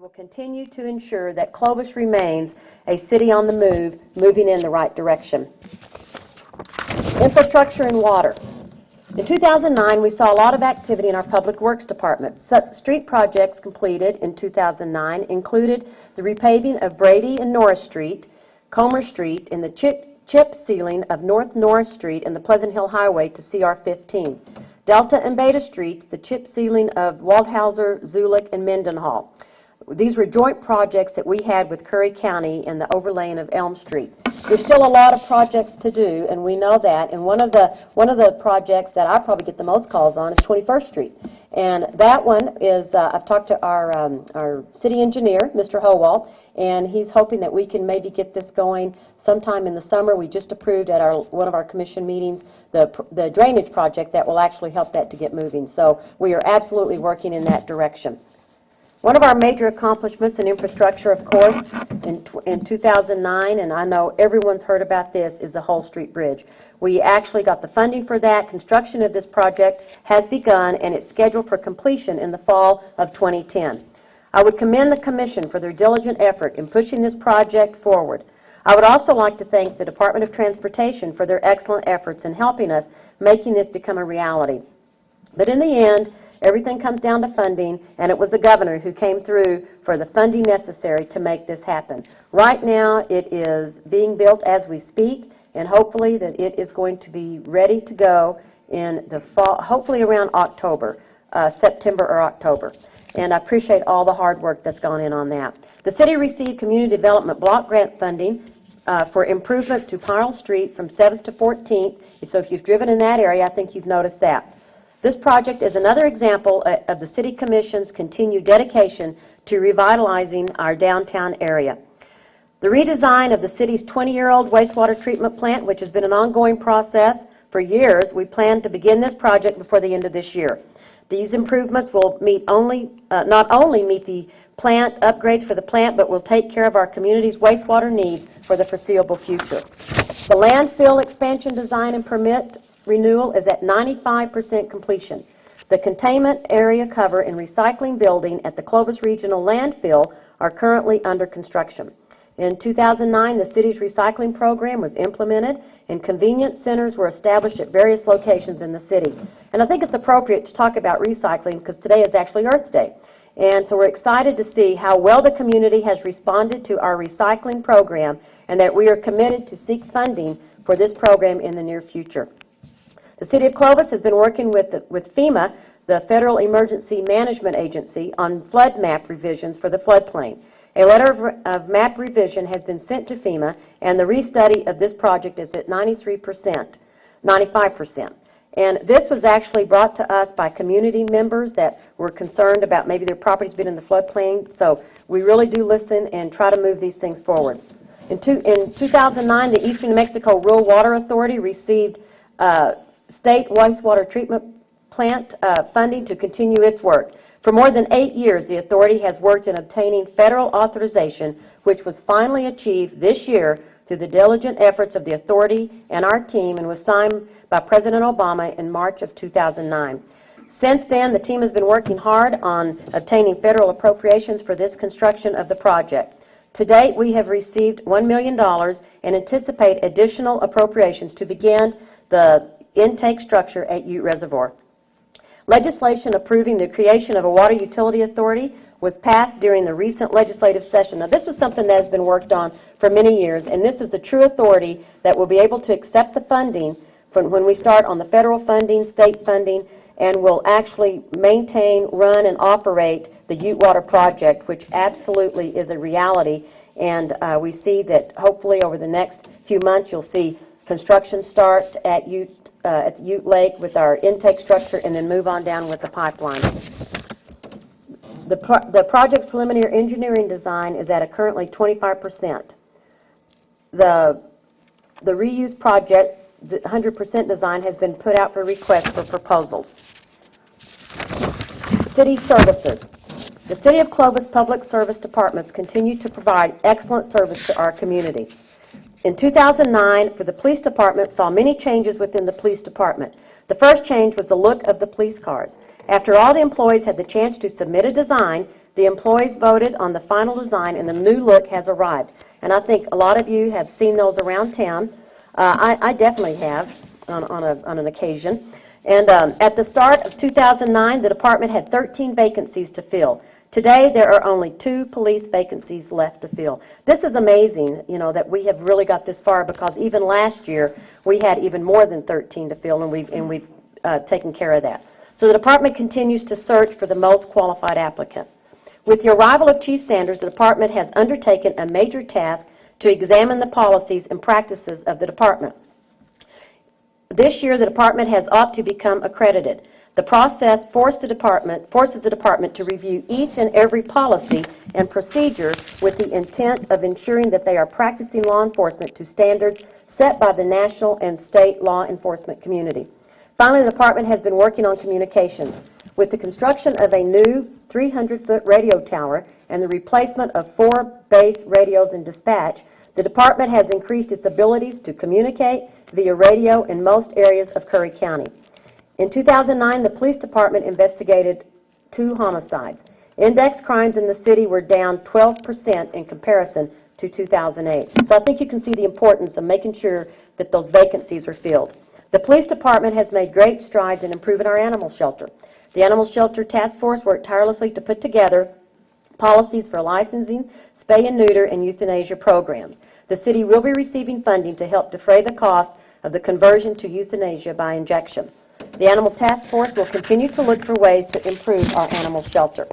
will continue to ensure that Clovis remains a city on the move, moving in the right direction. Infrastructure and water. In 2009, we saw a lot of activity in our Public Works Department. Street projects completed in 2009 included the repaving of Brady and Norris Street, Comer Street, and the chip sealing of North Norris Street and the Pleasant Hill Highway to CR15. Delta and Beta Streets, the chip sealing of Waldhauser, Zulich, and Mendenhall. These were joint projects that we had with Curry County and the overlaying of Elm Street. There's still a lot of projects to do, and we know that. And one of the projects that I probably get the most calls on is 21st Street. And that one is, I've talked to our city engineer, Mr. Howald, and he's hoping that we can maybe get this going sometime in the summer. We just approved at one of our commission meetings the drainage project that will actually help that to get moving. So we are absolutely working in that direction. One of our major accomplishments in infrastructure, of course, in 2009, and I know everyone's heard about this, is the Hull Street Bridge. We actually got the funding for that. Construction of this project has begun, and it's scheduled for completion in the fall of 2010. I would commend the Commission for their diligent effort in pushing this project forward. I would also like to thank the Department of Transportation for their excellent efforts in helping us making this become a reality. But in the end, everything comes down to funding, and it was the governor who came through for the funding necessary to make this happen. Right now, it is being built as we speak, and hopefully that it is going to be ready to go in the fall, hopefully around October, September or October. And I appreciate all the hard work that's gone in on that. The city received community development block grant funding for improvements to Pearl Street from 7th to 14th. So if you've driven in that area, I think you've noticed that. This project is another example of the City Commission's continued dedication to revitalizing our downtown area. The redesign of the city's 20-year-old wastewater treatment plant, which has been an ongoing process for years, we plan to begin this project before the end of this year. These improvements will not only meet the plant upgrades for the plant, but will take care of our community's wastewater needs for the foreseeable future. The landfill expansion design and permit renewal is at 95% completion. The containment area cover and recycling building at the Clovis Regional Landfill are currently under construction. In 2009, the city's recycling program was implemented, and convenience centers were established at various locations in the city. And I think it's appropriate to talk about recycling because today is actually Earth Day. And so we're excited to see how well the community has responded to our recycling program and that we are committed to seek funding for this program in the near future. The City of Clovis has been working with FEMA, the Federal Emergency Management Agency, on flood map revisions for the floodplain. A letter of map revision has been sent to FEMA, and the restudy of this project is at 95%. And this was actually brought to us by community members that were concerned about maybe their property's been in the floodplain. So we really do listen and try to move these things forward. In 2009, the Eastern New Mexico Rural Water Authority received state wastewater treatment plant funding to continue its work. For more than 8 years, the authority has worked in obtaining federal authorization, which was finally achieved this year through the diligent efforts of the authority and our team, and was signed by President Obama in March of 2009. Since then, the team has been working hard on obtaining federal appropriations for this construction of the project. To date, we have received $1 million and anticipate additional appropriations to begin the intake structure at Ute Reservoir. Legislation approving the creation of a water utility authority was passed during the recent legislative session. Now, this is something that has been worked on for many years, and this is a true authority that will be able to accept the funding from when we start on the federal funding, state funding, and will actually maintain, run, and operate the Ute Water Project, which absolutely is a reality. And we see that hopefully over the next few months you'll see construction start at Ute Lake with our intake structure and then move on down with the pipeline. The project's preliminary engineering design is at currently 25%. The reuse project, 100% design, has been put out for request for proposals. City services. The City of Clovis Public Service Departments continue to provide excellent service to our community. In 2009, for the police department, saw many changes within the police department. The first change was the look of the police cars. After all the employees had the chance to submit a design, The employees voted on the final design, and the new look has arrived. And I think a lot of you have seen those around town. I definitely have on an occasion. And at the start of 2009, the department had 13 vacancies to fill. Today, there are only 2 police vacancies left to fill. This is amazing, you know, that we have really got this far, because even last year, we had even more than 13 to fill, and we've taken care of that. So the department continues to search for the most qualified applicant. With the arrival of Chief Sanders, the department has undertaken a major task to examine the policies and practices of the department. This year, the department has opted to become accredited. The process forces the department to review each and every policy and procedure with the intent of ensuring that they are practicing law enforcement to standards set by the national and state law enforcement community. Finally, the department has been working on communications. With the construction of a new 300-foot radio tower and the replacement of 4 base radios in dispatch, the department has increased its abilities to communicate via radio in most areas of Curry County. In 2009, the police department investigated 2 homicides. Index crimes in the city were down 12% in comparison to 2008. So I think you can see the importance of making sure that those vacancies are filled. The police department has made great strides in improving our animal shelter. The Animal Shelter Task Force worked tirelessly to put together policies for licensing, spay and neuter, and euthanasia programs. The city will be receiving funding to help defray the cost of the conversion to euthanasia by injection. The Animal Task Force will continue to look for ways to improve our animal shelter.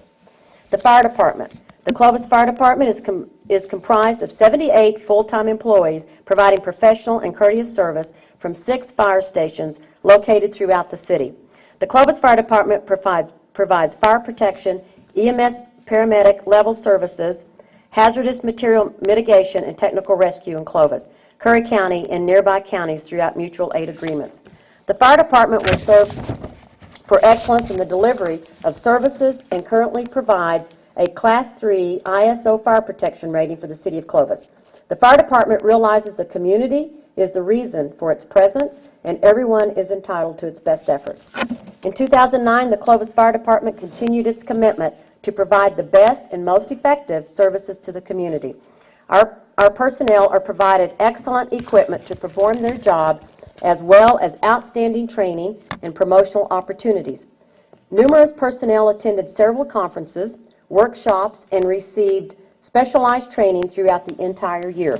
The Fire Department. The Clovis Fire Department is comprised of 78 full-time employees providing professional and courteous service from 6 fire stations located throughout the city. The Clovis Fire Department provides fire protection, EMS paramedic level services, hazardous material mitigation, and technical rescue in Clovis, Curry County, and nearby counties throughout mutual aid agreements. The fire department will serve for excellence in the delivery of services and currently provides a Class 3 ISO fire protection rating for the city of Clovis. The fire department realizes the community is the reason for its presence, and everyone is entitled to its best efforts. In 2009, the Clovis Fire Department continued its commitment to provide the best and most effective services to the community. Our personnel are provided excellent equipment to perform their job, as well as outstanding training and promotional opportunities. Numerous personnel attended several conferences, workshops, and received specialized training throughout the entire year.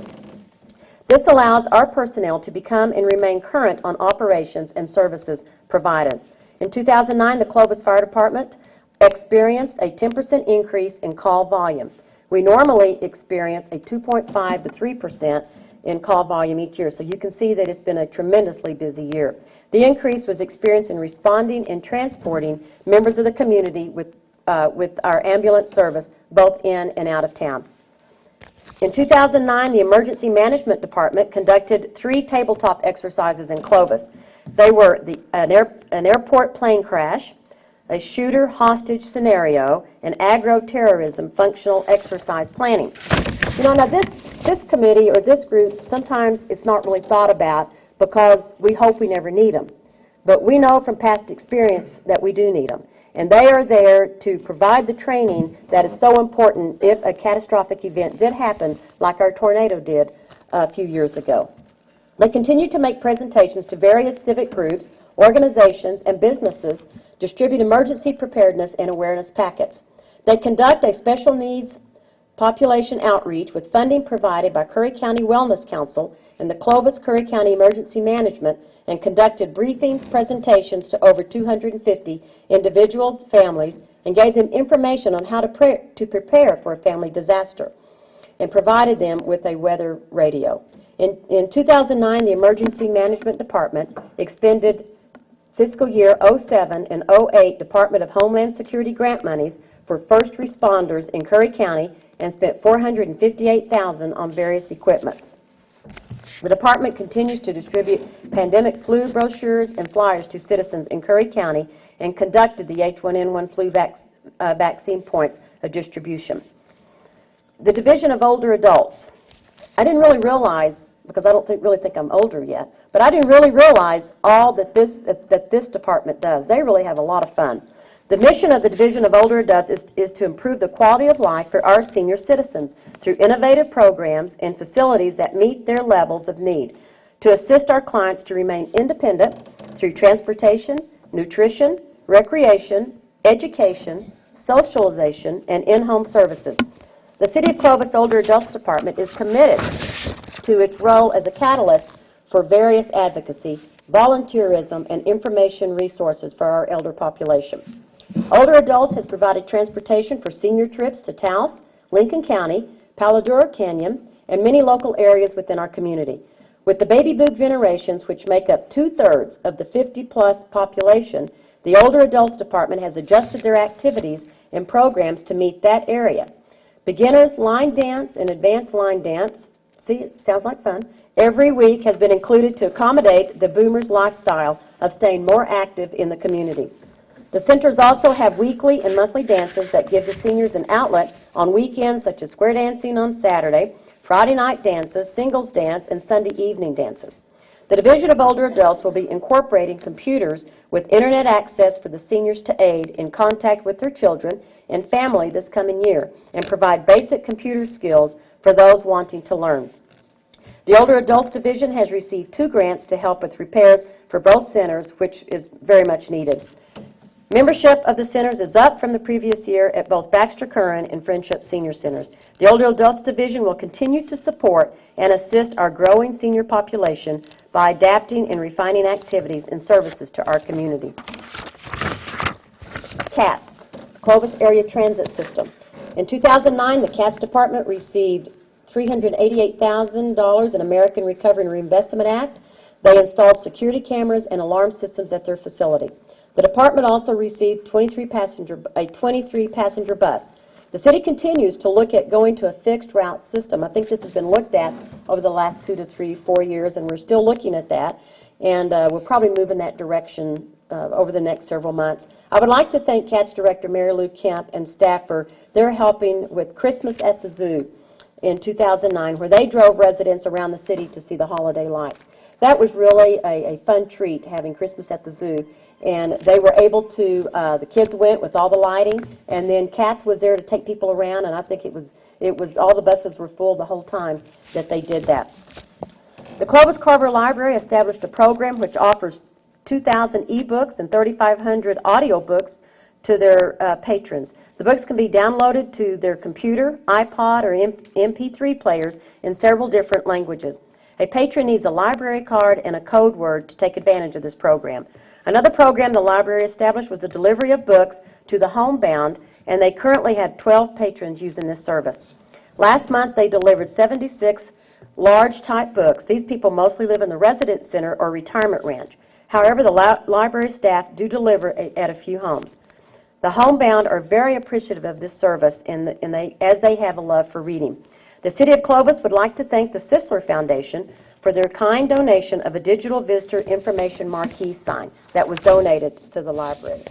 This allows our personnel to become and remain current on operations and services provided. In 2009, the Clovis Fire Department experienced a 10% increase in call volume. We normally experience a 2.5 to 3% in call volume each year, so you can see that it's been a tremendously busy year. The increase was experienced in responding and transporting members of the community with our ambulance service, both in and out of town. In 2009, the Emergency Management Department conducted 3 tabletop exercises in Clovis. They were an airport plane crash, a shooter hostage scenario, and agro-terrorism functional exercise planning. You know, now this committee or this group, sometimes it's not really thought about because we hope we never need them. But we know from past experience that we do need them. And they are there to provide the training that is so important if a catastrophic event did happen, like our tornado did a few years ago. They continue to make presentations to various civic groups, organizations, and businesses, distribute emergency preparedness and awareness packets. They conduct a special needs population outreach with funding provided by Curry County Wellness Council and the Clovis Curry County Emergency Management, and conducted briefings, presentations to over 250 individuals, families, and gave them information on how to prepare for a family disaster, and provided them with a weather radio. In 2009, the Emergency Management Department expended fiscal year 07 and 08 Department of Homeland Security grant monies for first responders in Curry County and spent $458,000 on various equipment. The department continues to distribute pandemic flu brochures and flyers to citizens in Curry County and conducted the H1N1 flu vaccine points of distribution. The Division of Older Adults. I didn't really realize, because I don't really think I'm older yet, but I didn't really realize all that this department does. They really have a lot of fun. The mission of the Division of Older Adults is to improve the quality of life for our senior citizens through innovative programs and facilities that meet their levels of need, to assist our clients to remain independent through transportation, nutrition, recreation, education, socialization, and in-home services. The City of Clovis Older Adults Department is committed to its role as a catalyst for various advocacy, volunteerism, and information resources for our elder population. Older Adults has provided transportation for senior trips to Taos, Lincoln County, Palo Duro Canyon, and many local areas within our community. With the baby boom generations, which make up 2/3 of the 50-plus population, the Older Adults Department has adjusted their activities and programs to meet that area. Beginners line dance and advanced line dance, see, it sounds like fun, every week has been included to accommodate the boomers' lifestyle of staying more active in the community. The centers also have weekly and monthly dances that give the seniors an outlet on weekends, such as square dancing on Saturday, Friday night dances, singles dance, and Sunday evening dances. The Division of Older Adults will be incorporating computers with Internet access for the seniors to aid in contact with their children and family this coming year and provide basic computer skills for those wanting to learn. The Older Adults Division has received 2 grants to help with repairs for both centers, which is very much needed. Membership of the centers is up from the previous year at both Baxter Curran and Friendship Senior Centers. The Older Adults Division will continue to support and assist our growing senior population by adapting and refining activities and services to our community. CATS, Clovis Area Transit System. In 2009, the CATS Department received $388,000 in American Recovery and Reinvestment Act. They installed security cameras and alarm systems at their facility. The department also received a 23-passenger bus. The city continues to look at going to a fixed route system. I think this has been looked at over the last 2 to 3, 4 years, and we're still looking at that. And we'll probably move in that direction over the next several months. I would like to thank CATS Director Mary Lou Kemp and staff for their helping with Christmas at the Zoo in 2009, where they drove residents around the city to see the holiday lights. That was really a fun treat, having Christmas at the Zoo. And they were able to, the kids went with all the lighting, and then CATS was there to take people around, and I think it was all the buses were full the whole time that they did that. The Clovis Carver Library established a program which offers 2,000 e-books and 3,500 audio books to their patrons. The books can be downloaded to their computer, iPod, or MP3 players in several different languages. A patron needs a library card and a code word to take advantage of this program. Another program the library established was the delivery of books to the homebound, and they currently have 12 patrons using this service. Last month, they delivered 76 large-type books. These people mostly live in the residence center or retirement ranch. However, the library staff do deliver at a few homes. The homebound are very appreciative of this service, as they have a love for reading. The City of Clovis would like to thank the Sisler Foundation for their kind donation of a digital visitor information marquee sign that was donated to the library.